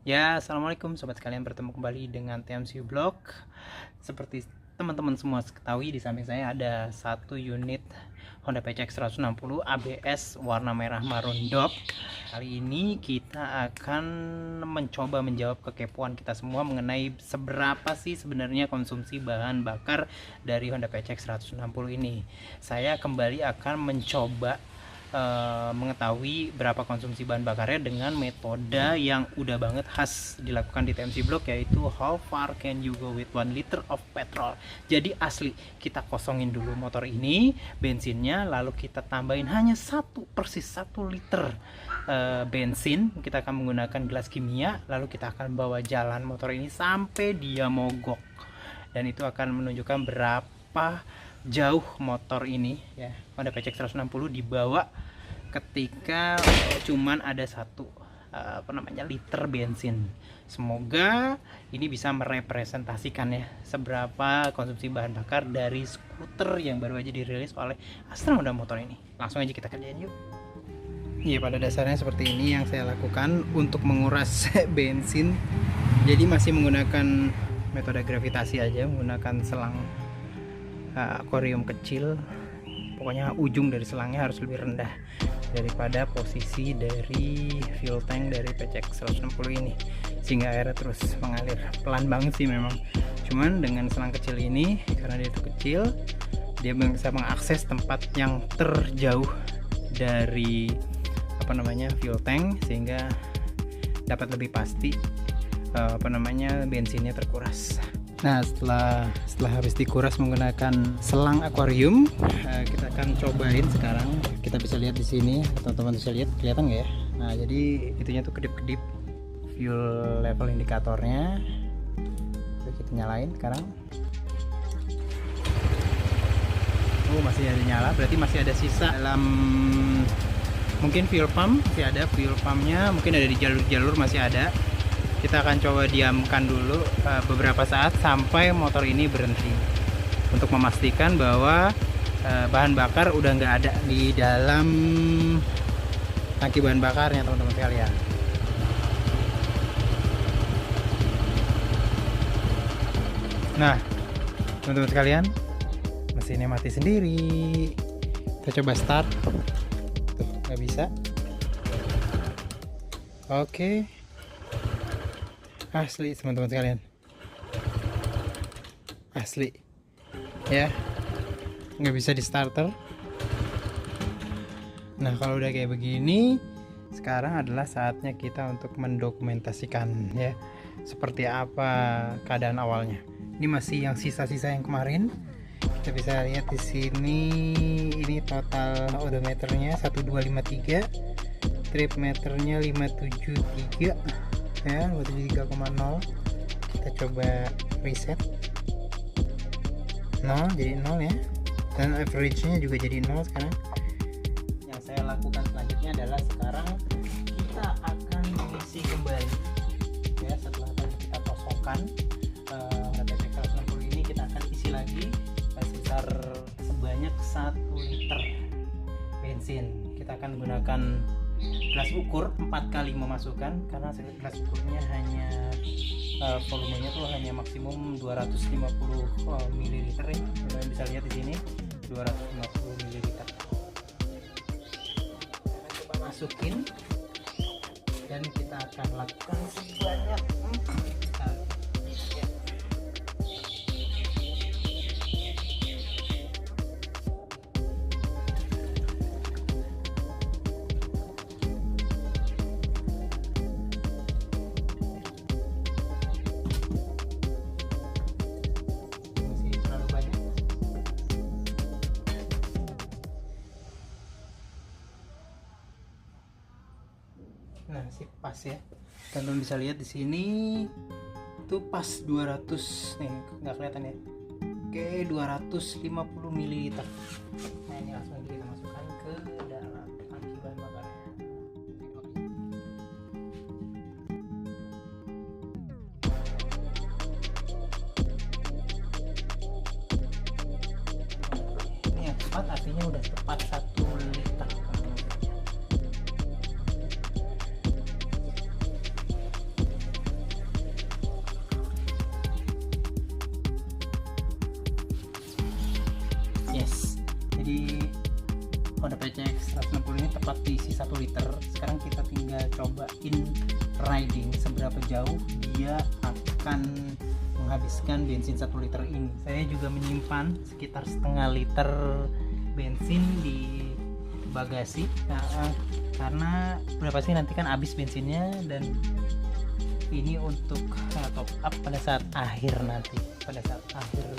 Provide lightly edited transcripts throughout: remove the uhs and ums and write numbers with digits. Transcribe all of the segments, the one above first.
Ya, assalamualaikum sobat sekalian, bertemu kembali dengan TMC Vlog. Seperti teman-teman semua ketahui, di samping saya ada satu unit Honda PCX 160 ABS warna merah marun dop. Kali ini kita akan mencoba menjawab kekepoan kita semua mengenai seberapa sih sebenarnya konsumsi bahan bakar dari Honda PCX 160 ini. Saya kembali akan mencoba mengetahui berapa konsumsi bahan bakarnya dengan metode yang udah banget khas dilakukan di TMC Block, yaitu how far can you go with 1 liter of petrol. Jadi asli, kita kosongin dulu motor ini, bensinnya, lalu kita tambahin hanya 1 liter bensin. Kita akan menggunakan gelas kimia, lalu kita akan bawa jalan motor ini sampai dia mogok, dan itu akan menunjukkan berapa jauh motor ini ya Honda PCX 160 dibawa ketika cuman ada 1 liter bensin. Semoga ini bisa merepresentasikan ya seberapa konsumsi bahan bakar dari skuter yang baru aja dirilis oleh Astra Honda Motor ini. Langsung aja kita kerjain yuk. Iya, pada dasarnya seperti ini yang saya lakukan untuk menguras bensin. Jadi masih menggunakan metode gravitasi aja, menggunakan selang akuarium kecil. Pokoknya ujung dari selangnya harus lebih rendah daripada posisi dari fuel tank dari PCX 160 ini, sehingga airnya terus mengalir. Pelan banget sih memang, cuman dengan selang kecil ini, karena dia itu kecil, dia bisa mengakses tempat yang terjauh dari fuel tank, sehingga dapat lebih pasti bensinnya terkuras. Nah, setelah habis dikuras menggunakan selang akuarium, kita akan cobain sekarang. Kita bisa lihat di sini, teman-teman bisa lihat, kelihatan nggak ya? Nah, jadi itunya tuh kedip-kedip fuel level indikatornya. Kita nyalain sekarang. Oh, masih ada nyala, berarti masih ada sisa dalam. Mungkin fuel pump masih ada, fuel pumpnya mungkin ada di jalur-jalur masih ada. Kita akan coba diamkan dulu beberapa saat sampai motor ini berhenti, untuk memastikan bahwa bahan bakar udah nggak ada di dalam tangki bahan bakarnya, teman-teman sekalian. Nah, teman-teman sekalian, mesinnya mati sendiri. Kita coba start. Tuh, nggak bisa. Oke. Asli teman-teman sekalian, asli ya, nggak bisa di starter. Nah, kalau udah kayak begini, sekarang adalah saatnya kita untuk mendokumentasikan ya seperti apa keadaan awalnya. Ini masih yang sisa-sisa yang kemarin. Kita bisa lihat di sini, ini total odometernya 1253, trip meternya 573 ya, 23,0. Kita coba reset 0, jadi 0 ya, dan average nya juga jadi 0 sekarang. Yang saya lakukan selanjutnya adalah sekarang kita akan mengisi kembali ya, setelah tadi kita kosongkan PCX 160 ini, kita akan isi lagi sekitar sebanyak 1 liter bensin. Kita akan menggunakan gelas ukur 4 kali memasukkan, karena gelas ukurnya hanya volumenya tuh hanya maksimum 250 ml ya. Kalian bisa lihat di sini 250 ml. Coba masukin, dan kita akan lakukan sebanyak 4 kali. Nah, sih pas ya. Teman-teman bisa lihat di sini tuh pas 200 nih, nggak kelihatan ya. Oke, 250 ml. Nah, ini langsung kita masukkan ke dalam tangki bahan bakarnya. Ini yang tepat, artinya udah tepat 1 liter. jadi ini seberapa jauh dia akan menghabiskan bensin 1 liter ini. Saya juga menyimpan sekitar setengah liter bensin di bagasi, karena berapa sih nanti kan habis bensinnya, dan ini untuk top up pada saat akhir nanti, pada saat akhir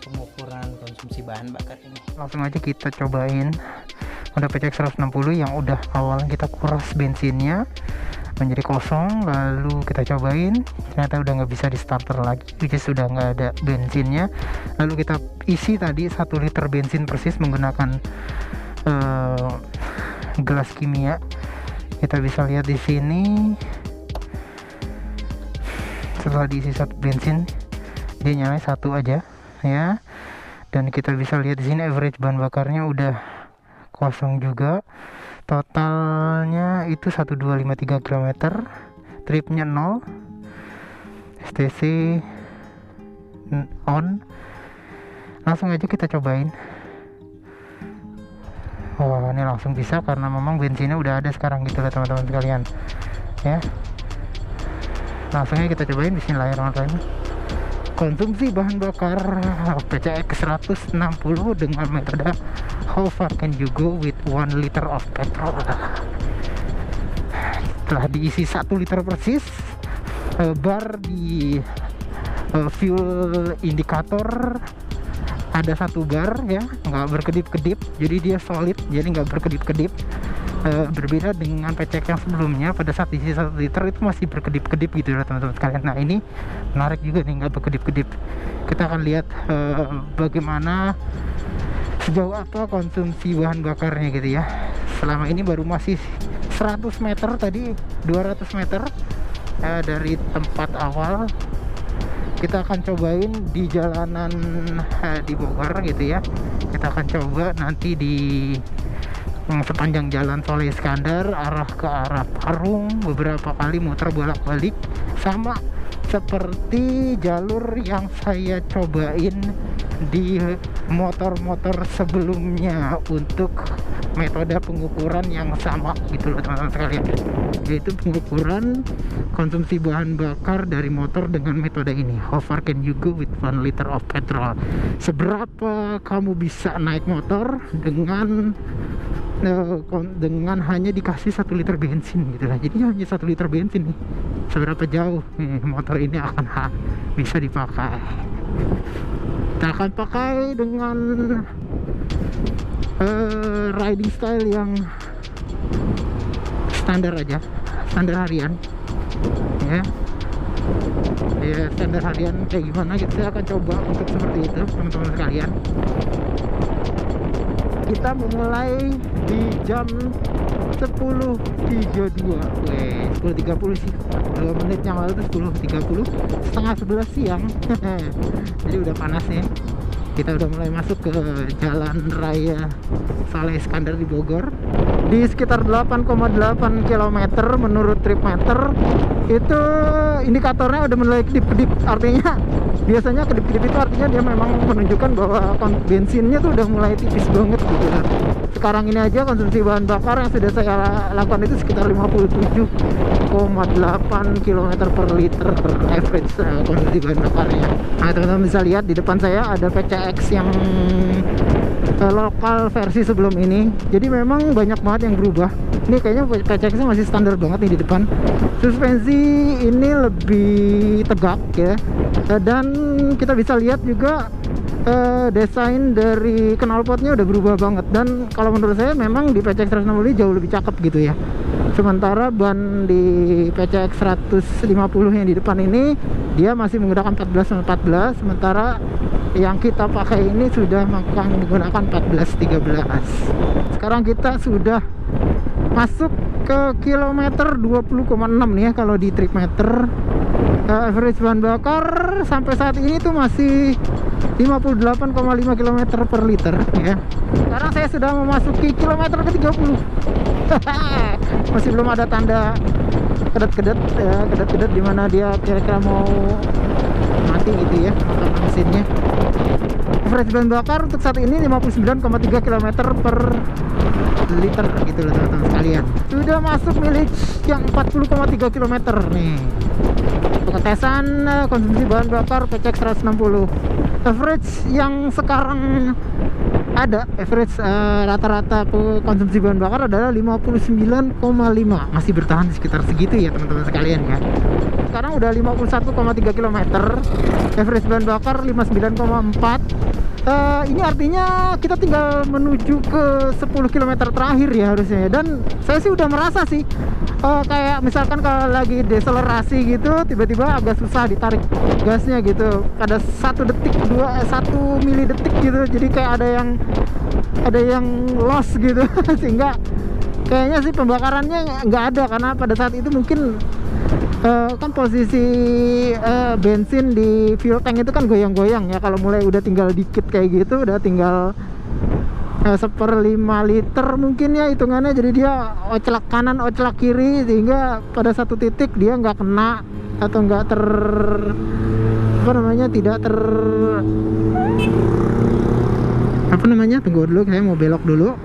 pengukuran konsumsi bahan bakar ini. Langsung aja kita cobain Honda PCX 160 yang udah awalnya kita kuras bensinnya menjadi kosong, lalu kita cobain ternyata udah nggak bisa di starter lagi, which is sudah nggak ada bensinnya. Lalu kita isi tadi 1 liter bensin persis menggunakan gelas kimia. Kita bisa lihat di sini setelah diisi 1 bensin dia nyala 1 aja ya, dan kita bisa lihat di sini average bahan bakarnya udah kosong juga. Totalnya itu 1253 km, tripnya 0, STC on. Langsung aja kita cobain. Wah, ini langsung bisa karena memang bensinnya udah ada sekarang gitu lah teman-teman sekalian ya. Langsung aja kita cobain, bismillahirrahmanirrahim. Konsumsi bahan bakar PCX 160 dengan metode how far can you go with 1 liter of petrol. Setelah diisi 1 liter persis, bar di fuel indikator ada 1 bar ya, nggak berkedip-kedip, jadi dia solid, jadi nggak berkedip-kedip. Berbeda dengan PCX yang sebelumnya, pada saat diisi 1 liter itu masih berkedip-kedip gitu ya teman-teman sekalian. Nah ini menarik juga nih, nggak berkedip-kedip. Kita akan lihat bagaimana sejauh apa konsumsi bahan bakarnya gitu ya. Selama ini baru masih 100 meter, tadi 200 meter dari tempat awal. Kita akan cobain di jalanan di Bogor gitu ya. Kita akan coba nanti di sepanjang jalan Soleh Iskandar arah ke arah Parung, beberapa kali muter bolak-balik, sama seperti jalur yang saya cobain di motor-motor sebelumnya untuk metode pengukuran yang sama gitu loh teman-teman sekalian, yaitu pengukuran konsumsi bahan bakar dari motor dengan metode ini. How far can you go with 1 liter of petrol? Seberapa kamu bisa naik motor dengan hanya dikasih 1 liter bensin gitu lah. Jadi hanya 1 liter bensin nih, seberapa jauh nih motor ini akan bisa dipakai. Kita akan pakai dengan riding style yang standar aja, standar harian ya. Standar harian kayak gimana kita akan coba untuk seperti itu teman-teman sekalian. Kita memulai di jam 10.32, 10.30 sih, 2 menit yang lalu tuh 10.30, setengah 11 siang. Jadi udah panas nih. Kita udah mulai masuk ke jalan raya Soleh Iskandar di Bogor. Di sekitar 8,8 km menurut trip meter itu indikatornya udah mulai kedip-kedip. Artinya biasanya kedip-kedip itu artinya dia memang menunjukkan bahwa bensinnya tuh udah mulai tipis banget gitu kan. Sekarang ini aja konsumsi bahan bakar yang sudah saya lakukan itu sekitar 57,8 km per liter average konsumsi bahan bakarnya. Nah teman-teman bisa lihat di depan saya ada PCX yang lokal versi sebelum ini. Jadi memang banyak banget yang berubah. Ini kayaknya PCX nya masih standar banget nih di depan. Suspensi ini lebih tegak ya, dan kita bisa lihat juga desain dari knalpotnya udah berubah banget. Dan kalau menurut saya memang di PCX 160 jauh lebih cakep gitu ya. Sementara ban di PCX 150 yang di depan ini dia masih menggunakan 14/14, sementara yang kita pakai ini sudah menggunakan 14/13. Sekarang kita sudah masuk ke kilometer 20,6 nih ya kalau di trip meter. Average bahan bakar sampai saat ini tuh masih 58,5 km per liter ya. Sekarang saya sudah memasuki kilometer ke 30. Masih belum ada tanda kedet-kedet ya, kedet-kedet dimana dia kira-kira mau mati gitu ya motor mesinnya. average bahan bakar untuk saat ini 59,3 km per liter gitu loh teman-teman sekalian. Sudah masuk mileage yang 40,3 km nih. Pengetesan konsumsi bahan bakar PCX 160. Average yang sekarang ada average rata-rata konsumsi bahan bakar adalah 59,5, masih bertahan di sekitar segitu ya teman-teman sekalian ya. Sekarang udah 51,3 km, average bahan bakar 59,4. Ini artinya kita tinggal menuju ke 10 km terakhir ya harusnya. Dan saya sih udah merasa sih kayak misalkan kalau lagi deselerasi gitu, tiba-tiba agak susah ditarik gasnya gitu. Ada 1 detik, 1 mili detik gitu. Jadi kayak ada yang loss gitu. Sehingga kayaknya sih pembakarannya nggak ada, karena pada saat itu mungkin kan posisi bensin di fuel tank itu kan goyang-goyang ya. Kalau mulai udah tinggal dikit kayak gitu, udah tinggal 1/5 liter mungkin ya hitungannya, jadi dia ocelak kanan ocelak kiri, sehingga pada satu titik dia nggak kena atau nggak tunggu dulu, saya mau belok dulu.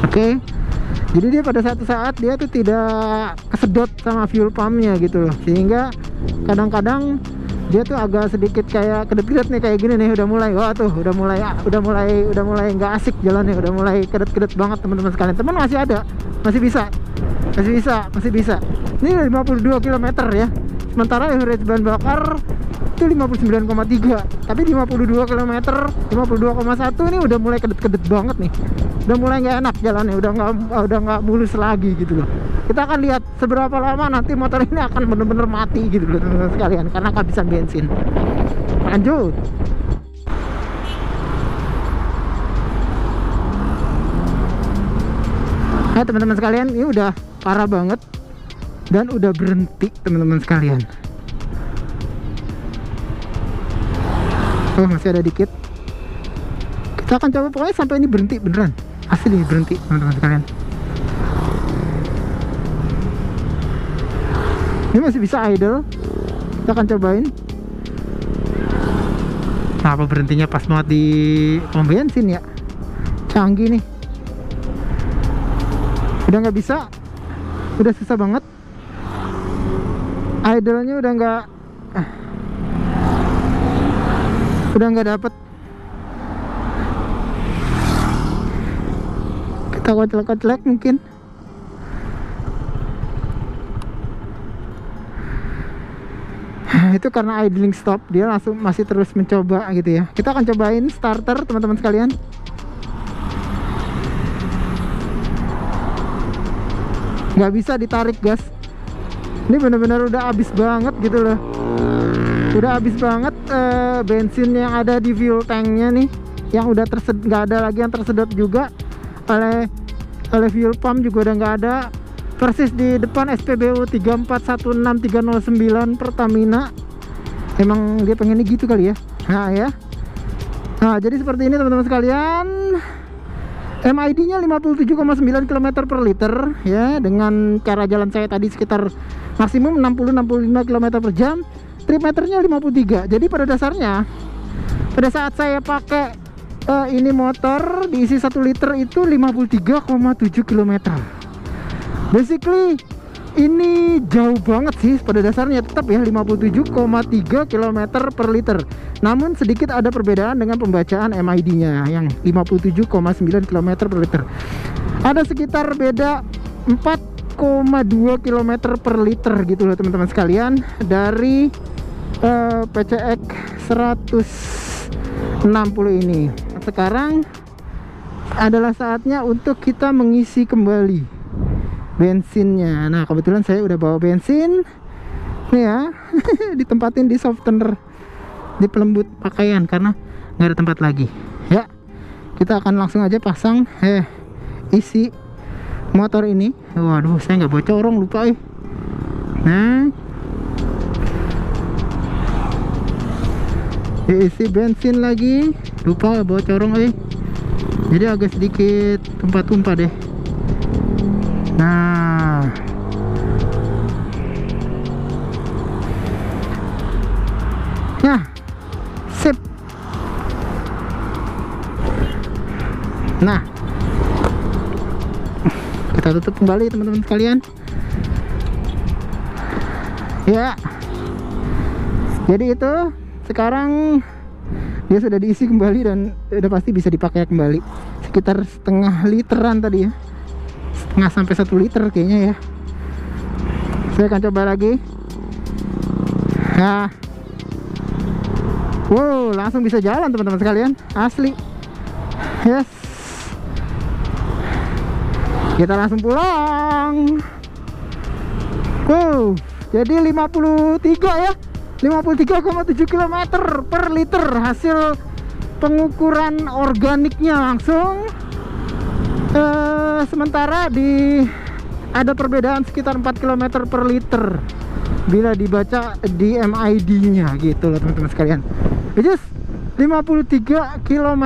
Oke. Jadi dia pada satu saat dia tuh tidak kesedot sama fuel pumpnya gitu loh, sehingga kadang-kadang dia tuh agak sedikit kayak kedet-kedet nih, kayak gini nih, udah mulai, wah tuh udah mulai nggak asik jalannya, udah mulai kedet-kedet banget teman-teman sekalian. Teman masih ada, masih bisa. Ini udah 52 km ya, sementara average bahan bakar itu 59,3, tapi 52 km 52,1 ini udah mulai kedet-kedet banget nih, udah mulai nggak enak jalannya, udah nggak mulus lagi gitu loh. Kita akan lihat seberapa lama nanti motor ini akan bener-bener mati gitu loh teman-teman sekalian, karena kehabisan bensin. Lanjut. Nah teman-teman sekalian, ini udah parah banget dan udah berhenti teman-teman sekalian. Oh masih ada dikit. Kita akan coba pokoknya sampai ini berhenti beneran, asli berhenti teman-teman sekalian. Ini masih bisa idle, kita akan cobain. Nah, apa berhentinya pas banget di pom bensin ya, canggih nih. Udah nggak bisa, udah susah banget. Idle-nya udah nggak dapet. Kita koclek-koclek mungkin. Itu karena idling stop, dia langsung masih terus mencoba gitu ya. Kita akan cobain starter teman-teman sekalian. Nggak bisa ditarik gas. Ini benar-benar udah habis banget gitu loh. Udah habis banget bensin yang ada di fuel tanknya nih, yang udah nggak ada lagi yang tersedot juga oleh fuel pump juga udah nggak ada. Persis di depan SPBU 3416309 Pertamina. Emang dia pengennya gitu kali ya. Nah jadi seperti ini teman-teman sekalian. MID-nya 57,9 km per liter ya, dengan cara jalan saya tadi sekitar maksimum 60-65 km per jam. Trip meternya 53. Jadi pada dasarnya pada saat saya pakai ini motor diisi 1 liter itu 53,7 km. Basically ini jauh banget sih pada dasarnya, tetap ya 57,3 km per liter. Namun sedikit ada perbedaan dengan pembacaan MID-nya yang 57,9 km per liter. Ada sekitar beda 4,2 km per liter gitu loh teman-teman sekalian dari PCX 160 ini. Sekarang adalah saatnya untuk kita mengisi kembali bensinnya. Nah kebetulan saya udah bawa bensin nih ya. Ditempatin di softener, di pelembut pakaian, karena nggak ada tempat lagi ya. Kita akan langsung aja pasang isi motor ini. Waduh saya nggak bawa corong, lupa Nah diisi bensin lagi, lupa bawa corong jadi agak sedikit tumpah-tumpah deh. Nah Kita tutup kembali teman-teman sekalian. Ya, jadi itu sekarang dia sudah diisi kembali dan udah pasti bisa dipakai kembali. Sekitar setengah literan tadi ya, setengah sampai 1 liter kayaknya ya. Saya akan coba lagi. Nah, wow, langsung bisa jalan teman-teman sekalian, asli. Yes, kita langsung pulang. Wow, jadi 53 ya, 53,7 km per liter hasil pengukuran organiknya langsung. Sementara ada perbedaan sekitar 4 km per liter bila dibaca di MID nya gitu loh teman-teman sekalian. Just 53 km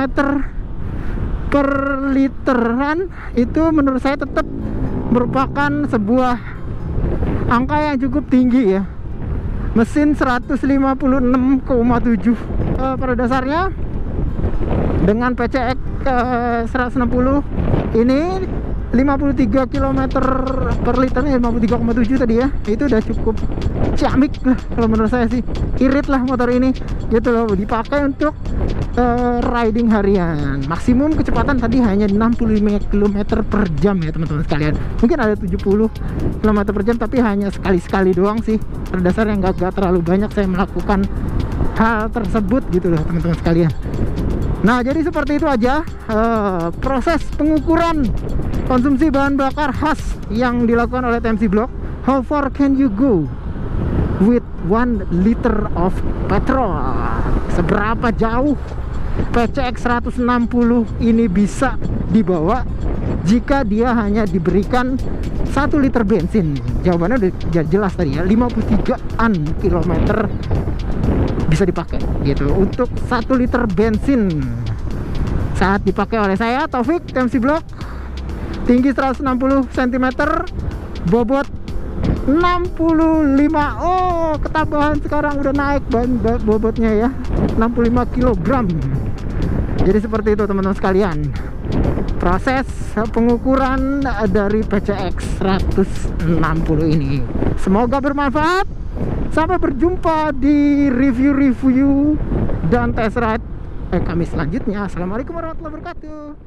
per literan itu menurut saya tetap merupakan sebuah angka yang cukup tinggi ya. Mesin 156,7 pada dasarnya dengan PCX 160 ini 53 km per liternya, 53,7 tadi ya, itu udah cukup ciamik lah kalau menurut saya sih. Irit lah motor ini gitu loh, dipakai untuk riding harian. Maksimum kecepatan tadi hanya 65 km per jam ya teman-teman sekalian. Mungkin ada 70 km per jam, tapi hanya sekali-sekali doang sih. Pada dasarnya nggak terlalu banyak saya melakukan hal tersebut gitu loh teman-teman sekalian. Nah, jadi seperti itu aja proses pengukuran konsumsi bahan bakar khas yang dilakukan oleh TMC Block. How far can you go with 1 liter of petrol? Seberapa jauh PCX 160 ini bisa dibawa jika dia hanya diberikan 1 liter bensin? Jawabannya udah jelas tadi ya, 53-an kilometer bisa dipakai gitu untuk 1 liter bensin saat dipakai oleh saya Taufik TMC Block. Tinggi 160 cm, bobot 65. Oh, ketambahan sekarang udah naik bobotnya ya, 65 kg. Jadi seperti itu teman-teman sekalian proses pengukuran dari PCX 160 ini. Semoga bermanfaat. Sampai berjumpa di review dan test ride kami selanjutnya. Assalamualaikum warahmatullahi wabarakatuh.